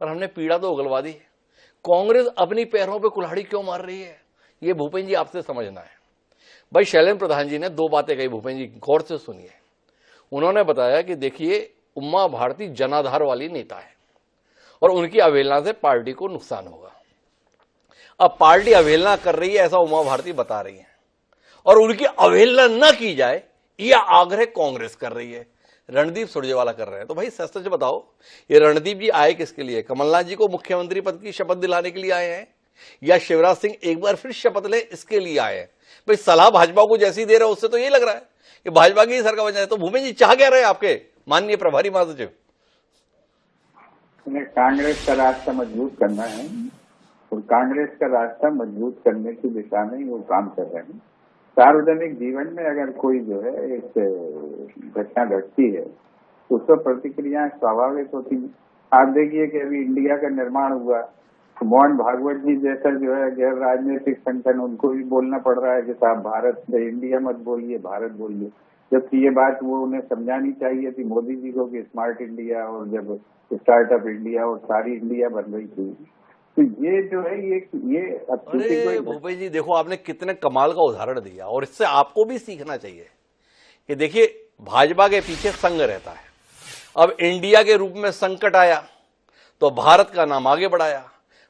पर हमने पीड़ा तो उगलवा दी है। कांग्रेस अपनी पैरों पे कुल्हाड़ी क्यों मार रही है, ये भूपेंद्र जी आपसे समझना है। भाई शैलेंद्र प्रधान जी ने दो बातें कही, भूपेंद्र जी गौर से सुनिए। उन्होंने बताया कि देखिए उमा भारती जनाधार वाली नेता है और उनकी अवहेलना से पार्टी को नुकसान होगा। अब पार्टी अवहेलना कर रही है ऐसा उमा भारती बता रही है और उनकी अवहेलना न की जाए यह आग्रह कांग्रेस कर रही है, रणदीप सुरजेवाला कर रहे हैं। तो भाई सच सच बताओ, ये रणदीप जी आए किसके लिए? कमलनाथ जी को मुख्यमंत्री पद की शपथ दिलाने के लिए आए हैं या शिवराज सिंह एक बार फिर शपथ ले इसके लिए आए हैं? भाई सलाह भाजपा को जैसी दे रहे हो उससे तो ये लग रहा है कि भाजपा की सरकार बन जाए। तो भूपेंद्र जी चाह क्या रहे आपके माननीय प्रभारी महासचिव? कांग्रेस का रास्ता मजबूत करना है और कांग्रेस का रास्ता मजबूत करने की दिशा में वो काम कर रहे हैं। सार्वजनिक जीवन में अगर कोई जो है एक घटना घटती है तो उस पर प्रतिक्रियाएं स्वाभाविक होती हैं। आप देखिए कि अभी इंडिया का निर्माण हुआ, मोहन भागवत जी जैसा जो है गैर राजनीतिक संगठन, उनको भी बोलना पड़ रहा है कि साहब भारत इंडिया मत बोलिए, भारत बोलिए, जबकि ये बात वो उन्हें समझानी चाहिए थी मोदी जी को कि स्मार्ट इंडिया और जब स्टार्टअप इंडिया और सारी इंडिया बन रही थी। तो ये जो है ये अरे भूपेंद्र जी देखो आपने कितने कमाल का उदाहरण दिया और इससे आपको भी सीखना चाहिए कि देखिए भाजपा के पीछे संघ रहता है। अब इंडिया के रूप में संकट आया तो भारत का नाम आगे बढ़ाया।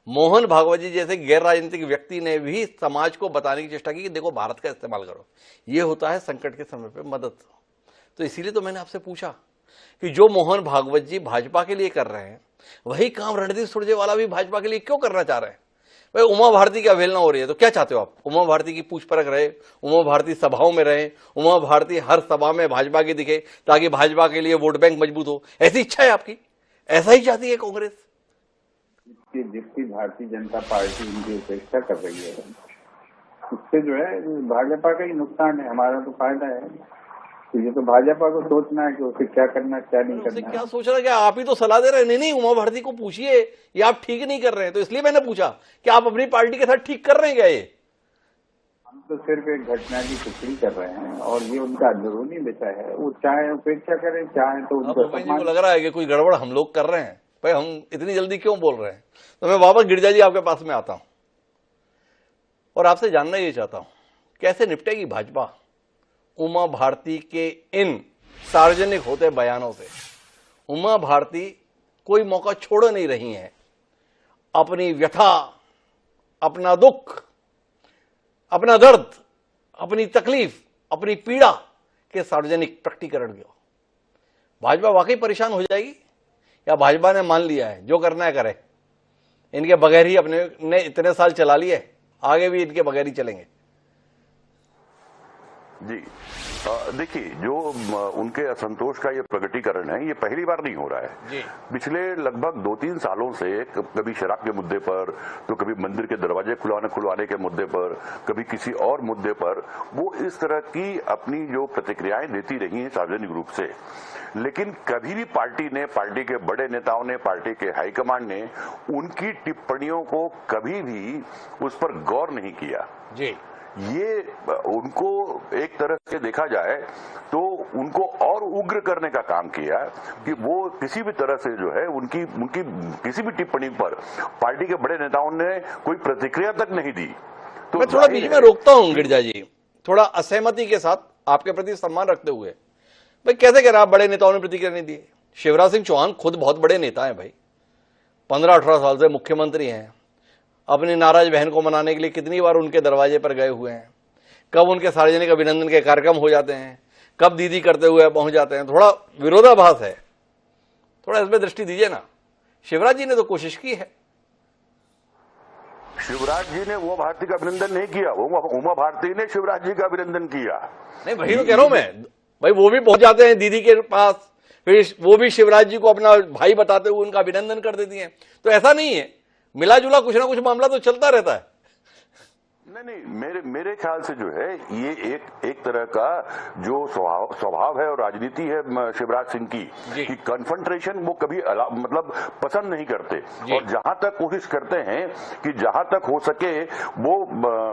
मोहन भागवत जी जैसे गैर राजनीतिक व्यक्ति ने भी समाज को बताने की चेष्टा की कि देखो भारत का इस्तेमाल करो, ये होता है संकट के समय पे मदद। तो इसीलिए तो मैंने आपसे पूछा कि जो मोहन भागवत जी भाजपा के लिए कर रहे हैं वही काम रणदीप सुरजेवाला भी भाजपा के लिए क्यों करना चाह रहे हैं? भाई उमा भारती की अवहेलना हो रही है तो क्या चाहते हो आप? उमा भारती की पूछ परख रहे, उमा भारती सभाओं में रहे, उमा भारती हर सभा में भाजपा की दिखे ताकि भाजपा के लिए वोट बैंक मजबूत हो, ऐसी इच्छा है आपकी? ऐसा ही चाहती है कांग्रेस? जिसकी भारतीय जनता पार्टी उनकी उपेक्षा कर रही है उससे जो है भाजपा का ही नुकसान है, हमारा तो फायदा है। तो ये तो भाजपा को सोचना है कि उसे क्या करना क्या नहीं करना। क्या सोच रहा है? क्या आप ही तो सलाह दे रहे हैं? नहीं उमा भारती को पूछिए ये आप ठीक नहीं कर रहे हैं। तो इसलिए मैंने पूछा कि आप अपनी पार्टी के साथ ठीक कर रहे हैं क्या? ये हम तो सिर्फ एक घटना की टिप्पणी कर रहे हैं और ये उनका अंदरूनी विषय है, वो चाहे उपेक्षा करें चाहे तो उनको लग रहा है कि कोई गड़बड़ हम लोग कर रहे हैं, भाई हम इतनी जल्दी क्यों बोल रहे हैं। तो मैं वापस गिरजा जी आपके पास में आता हूं और आपसे जानना ये चाहता हूं कैसे निपटेगी भाजपा उमा भारती के इन सार्वजनिक होते बयानों से? उमा भारती कोई मौका छोड़ नहीं रही हैं अपनी व्यथा, अपना दुख, अपना दर्द, अपनी तकलीफ, अपनी पीड़ा के सार्वजनिक प्रकटीकरण को। भाजपा वाकई परेशान हो जाएगी या भाजपा ने मान लिया है जो करना है करे, इनके बगैर ही अपने ने इतने साल चला लिए, आगे भी इनके बगैर ही चलेंगे? जी देखिए, जो उनके असंतोष का ये प्रकटीकरण है ये पहली बार नहीं हो रहा है जी। पिछले लगभग 2-3 सालों से कभी शराब के मुद्दे पर, तो कभी मंदिर के दरवाजे खुलवाने के मुद्दे पर, कभी किसी और मुद्दे पर वो इस तरह की अपनी जो प्रतिक्रियाएं देती रही हैं सार्वजनिक रूप से। लेकिन कभी भी पार्टी ने, पार्टी के बड़े नेताओं ने, पार्टी के हाईकमांड ने उनकी टिप्पणियों को कभी भी उस पर गौर नहीं किया जी। ये उनको एक तरह से देखा जाए तो उनको और उग्र करने का काम किया कि वो किसी भी तरह से जो है उनकी किसी भी टिप्पणी पर पार्टी के बड़े नेताओं ने कोई प्रतिक्रिया तक नहीं दी। तो मैं थोड़ा बीच में रोकता हूं गिरजा जी, थोड़ा असहमति के साथ आपके प्रति सम्मान रखते हुए। भाई कैसे कह रहा, बड़े नेताओं ने प्रतिक्रिया नहीं दी? शिवराज सिंह चौहान खुद बहुत बड़े नेता हैं भाई, 15-18 साल से मुख्यमंत्री हैं, अपनी नाराज बहन को मनाने के लिए कितनी बार उनके दरवाजे पर गए हुए हैं, कब उनके सार्वजनिक अभिनंदन के कार्यक्रम हो जाते हैं, कब दीदी करते हुए पहुंच जाते हैं। थोड़ा विरोधाभास है, थोड़ा इसमें दृष्टि दीजिए ना। शिवराज जी ने तो कोशिश की है। शिवराज जी ने उमा भारती का अभिनंदन नहीं किया, उमा भारती ने शिवराज जी का अभिनंदन किया। नहीं वही तो कह रहा हूं मैं भाई, वो भी पहुंच जाते हैं दीदी के पास, फिर वो भी शिवराज जी को अपना भाई बताते हुए उनका अभिनंदन कर देती हैं। तो ऐसा नहीं है, मिला जुला कुछ ना कुछ मामला तो चलता रहता है। नहीं, मेरे ख्याल से जो है ये एक तरह का जो स्वभाव है और राजनीति है शिवराज सिंह की कि कन्फ्रंटेशन वो कभी मतलब पसंद नहीं करते और जहां तक कोशिश करते हैं कि जहां तक हो सके वो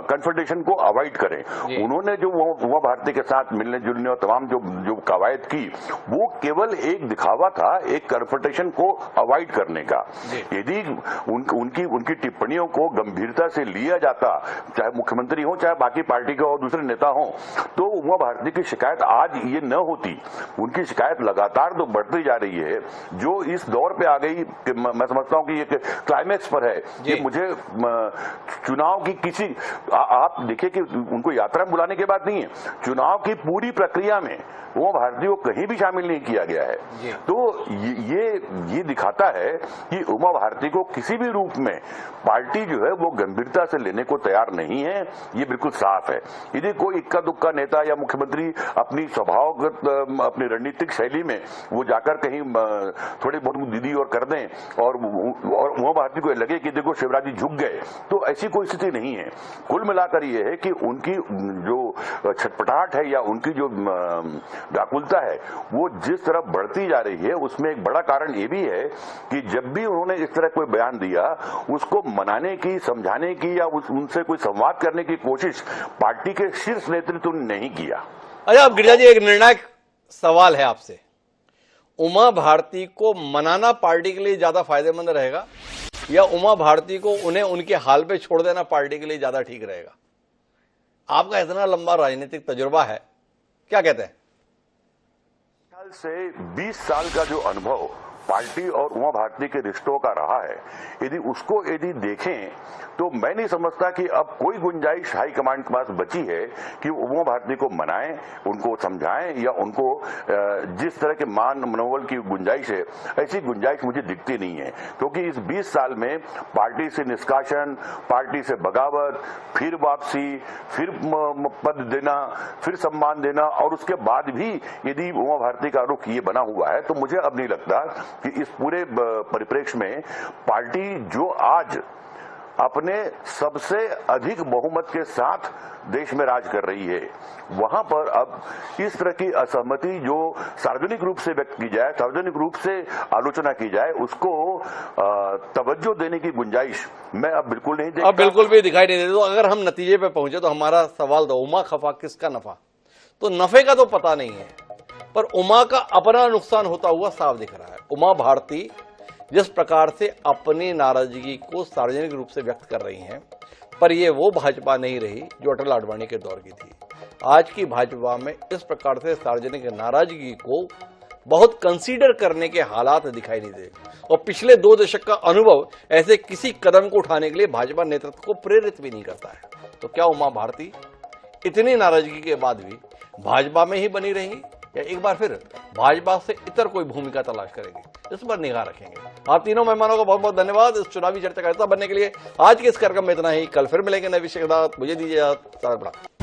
कन्फ्रंटेशन को अवॉइड करें। उन्होंने जो उमा भारती के साथ मिलने जुलने और तमाम जो कवायद की वो केवल एक दिखावा था, एक कन्फ्रंटेशन को अवॉइड करने का। यदि उनकी टिप्पणियों को गंभीरता से लिया जाता, चाहे मुख्यमंत्री हो चाहे बाकी पार्टी के और दूसरे नेता हो, तो उमा भारती की शिकायत आज ये न होती। उनकी शिकायत लगातार तो बढ़ती जा रही है, जो इस दौर पे आ गई कि मैं समझता हूं कि ये क्लाइमैक्स पर है कि मुझे चुनाव की किसी आप देखिए कि उनको यात्रा में बुलाने के बाद नहीं है, चुनाव की पूरी प्रक्रिया में उमा भारती को कहीं भी शामिल नहीं किया गया है। तो ये दिखाता है कि उमा भारती को किसी भी रूप में पार्टी जो है वो गंभीरता से लेने को तैयार नहीं है, ये बिल्कुल साफ है। यदि कोई इक्का दुक्का नेता या मुख्यमंत्री अपनी स्वभावगत अपनी रणनीतिक शैली में वो जाकर कहीं थोड़ी बहुत दीदी और कर दें और उमा भारती को लगे कि देखो शिवराज जी झुक गए, तो ऐसी कोई स्थिति नहीं है। कुल मिलाकर ये है कि उनकी जो छटपटाहट है या उनकी जो व्याकुलता है वो जिस तरह बढ़ती जा रही है, उसमें एक बड़ा कारण ये भी है कि जब भी उन्होंने इस तरह कोई बयान दिया उसको मनाने की, समझाने की या उनसे कोई संवाद करने की कोशिश पार्टी के शीर्ष नेतृत्व ने नहीं किया। अच्छा, अब गिरिजा जी एक निर्णायक सवाल है आपसे, उमा भारती को मनाना पार्टी के लिए ज्यादा फायदेमंद रहेगा या उमा भारती को उन्हें उनके हाल पे छोड़ देना पार्टी के लिए ज्यादा ठीक रहेगा? आपका इतना लंबा राजनीतिक तजुर्बा है, क्या कहते हैं? से 20 साल का जो अनुभव पार्टी और उमा भारती के रिश्तों का रहा है, यदि देखें तो मैं नहीं समझता कि अब कोई गुंजाइश हाईकमांड के पास बची है कि उमा भारती को मनाएं, उनको समझाएं या उनको जिस तरह के मान मनोबल की गुंजाइश है, ऐसी गुंजाइश मुझे दिखती नहीं है। क्योंकि इस 20 साल में पार्टी से निष्कासन, पार्टी से बगावत, फिर वापसी, फिर पद देना, फिर सम्मान देना और उसके बाद भी यदि उमा भारती का रुख ये बना हुआ है, तो मुझे अब नहीं लगता कि इस पूरे परिप्रेक्ष्य में पार्टी जो आज अपने सबसे अधिक बहुमत के साथ देश में राज कर रही है, वहां पर अब इस तरह की असहमति जो सार्वजनिक रूप से व्यक्त की जाए, सार्वजनिक रूप से आलोचना की जाए, उसको तवज्जो देने की गुंजाइश मैं अब बिल्कुल नहीं देखता। अब बिल्कुल भी दिखाई नहीं देती। तो अगर हम नतीजे पे पहुंचे तो हमारा सवाल था, उमा खफा किसका नफा? तो नफे का तो पता नहीं है, पर उमा का अपना नुकसान होता हुआ साफ दिख रहा है। उमा भारती जिस प्रकार से अपनी नाराजगी को सार्वजनिक रूप से व्यक्त कर रही हैं, पर यह वो भाजपा नहीं रही जो अटल आडवाणी के दौर की थी। आज की भाजपा में इस प्रकार से सार्वजनिक नाराजगी को बहुत कंसीडर करने के हालात दिखाई नहीं दे, और पिछले 2 दशक का अनुभव ऐसे किसी कदम को उठाने के लिए भाजपा नेतृत्व को प्रेरित भी नहीं करता है। तो क्या उमा भारती इतनी नाराजगी के बाद भी भाजपा में ही बनी रहेंगी या एक बार फिर भाजपा से इतर कोई भूमिका तलाश करेंगे? इस पर निगाह रखेंगे। आप तीनों मेहमानों का बहुत बहुत धन्यवाद इस चुनावी चर्चा का हिस्सा बनने के लिए। आज के इस कार्यक्रम में इतना ही, कल फिर मिलेंगे नए विषय के साथ। मुझे दीजिए।